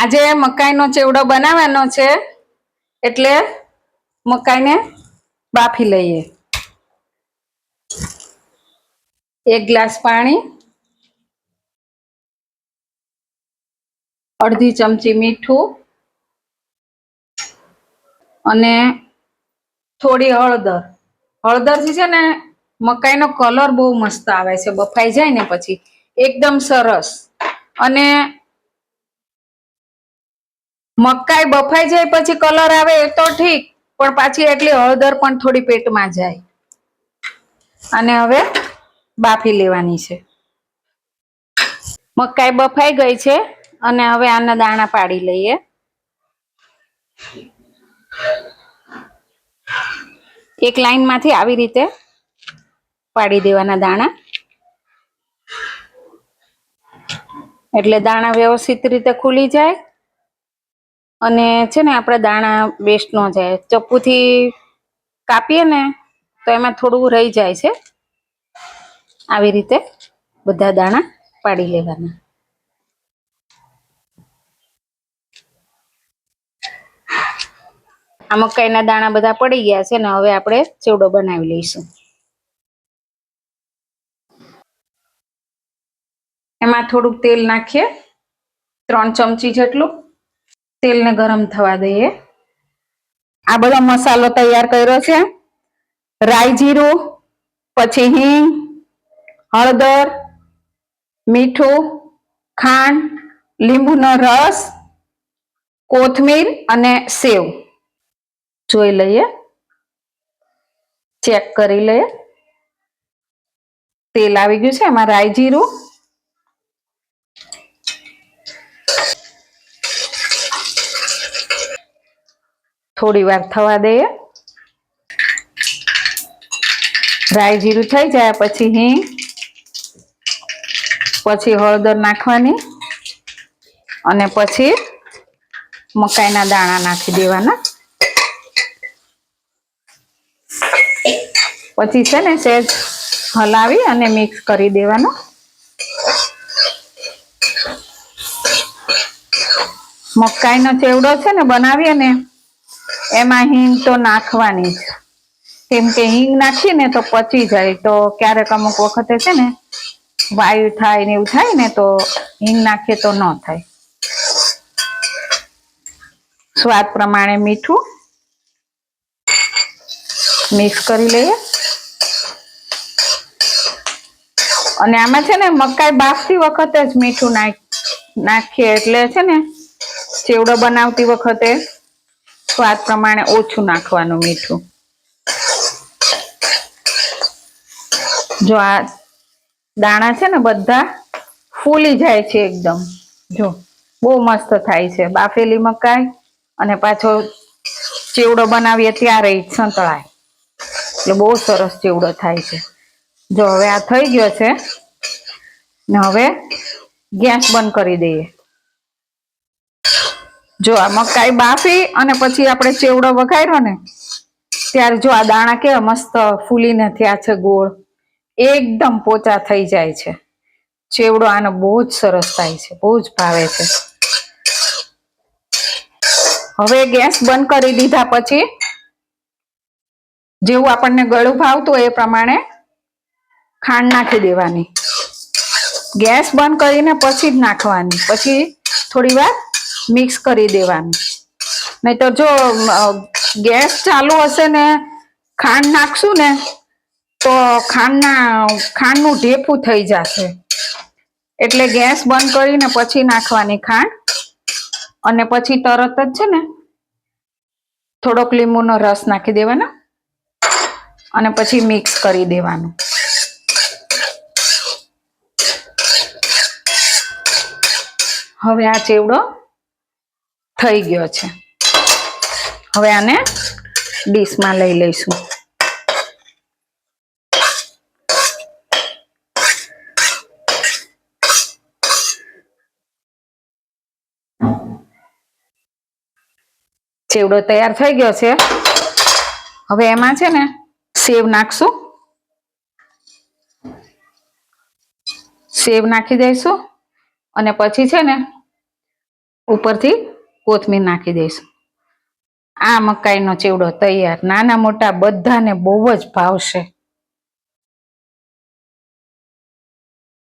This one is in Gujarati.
આજે મકાઈનો ચેવડો બનાવવાનો છે એટલે મકાઈને બાફી લઈએ. 1 ગ્લાસ પાણી, અડધી ચમચી મીઠું અને થોડી હળદર. હળદરથી છે ને મકાઈનો કલર બહુ મસ્ત આવે છે, બફાઈ જાય ને પછી એકદમ સરસ. અને મકાઈ બફાઈ જાય પછી કલર આવે એ તો ઠીક, પણ પાછી એટલી હળદર પણ થોડી પેટમાં જાય. અને હવે બાફી લેવાની છે. મકાઈ બફાઈ ગઈ છે અને હવે આના દાણા પાડી લઈએ. એક લાઈનમાંથી આવી રીતે પાડી દેવાના દાણા, એટલે દાણા વ્યવસ્થિત રીતે ખુલી જાય. અને છે ને આપણે દાણા વેસ્ટ ન જાય. ચપ્પુથી કાપીએ ને તો એમાં થોડું રહી જાય છે. આવી રીતે બધા દાણા પાડી લેવાના. આ મકાઈના દાણા બધા પડી ગયા છે ને હવે આપણે ચેવડો બનાવી લઈશું. એમાં થોડુંક તેલ નાખીએ, 3 ચમચી જેટલું. તેલને ગરમ થવા દઈએ. આ બધો મસાલો તૈયાર કર્યો છે. રાઈ જીરું, પછી હિંગ, હળદર, મીઠું, ખાંડ, લીંબુનો રસ, કોથમીર અને સેવ જોઈ લઈએ, ચેક કરી લઈએ. તેલ આવી ગયું છે, એમાં રાઈ જીરું, થોડી વાર થવા દઈએ. રાઈ જીરું થઈ જાય પછી હિંગ, પછી હળદર નાખવાની અને પછી મકાઈના દાણા નાખી દેવાના. પછી છે ને સહેજ હલાવી અને મિક્સ કરી દેવાનું. મકાઈનો ચેવડો છે ને બનાવીએ ને એમાં હિંગ તો નાખવાની જ, કેમ કે હિંગ નાખીએ ને તો પચી જાય. તો ક્યારેક અમુક વખતે છે ને વાયુ થાય ને એવું થાય ને તો હિંગ નાખીએ તો ન થાય. સ્વાદ પ્રમાણે મીઠું મિક્સ કરી લઈએ. અને આમાં છે ને મકાઈ બાફતી વખતે જ મીઠું નાખીએ એટલે છે ને ચેવડો બનાવતી વખતે સ્વાદ પ્રમાણે ઓછું નાખવાનું મીઠું. જો આ દાણા છે ને બધા ફૂલી જાય છે એકદમ. જો બહુ મસ્ત થાય છે. બાફેલી મકાઈ અને પાછો ચેવડો બનાવીએ ત્યારે સંતળાય, એટલે બહુ સરસ ચેવડો થાય છે. જો હવે આ થઈ ગયો છે ને હવે ગેસ બંધ કરી દઈએ. જો આ મકાઈ બાફી અને પછી આપણે ચેવડો વઘાર્યો ને ત્યારે જો આ દાણા કેવા મસ્ત ફૂલીને થયા છે, ગોળ એકદમ પોચા થઈ જાય છે. ચેવડો આનો બહુ જ સરસ થાય છે, બહુ જ ભાવે છે. હવે ગેસ બંધ કરી દીધા પછી જેવું આપણને ગળું ભાવતું હોય એ પ્રમાણે ખાંડ નાખી દેવાની. ગેસ બંધ કરીને પછી જ નાખવાની, પછી થોડી વાર મિક્સ કરી દેવાનું. નહી તો જો ગેસ ચાલુ હશે ને ખાંડ નાખશું ને તો ખાંડનું ઢેફું થઈ જશે. એટલે ગેસ બંધ કરીને પછી નાખવાની ખાંડ. અને પછી તરત જ છે ને થોડોક લીંબુનો રસ નાખી દેવાનો અને પછી મિક્સ કરી દેવાનું. હવે આ ચેવડો થઈ ગયો છે. હવે આને ડીશમાં લઈ લઈશું. ચેવડો તૈયાર થઈ ગયો છે. હવે એમાં છે ને સેવ નાખશું. સેવ નાખી દઈશું અને પછી છે ને ઉપરથી કોથમીર નાખી દઈશું. આ મકાઈનો ચેવડો તૈયાર. નાના મોટા બધાને બહુ જ ભાવશે.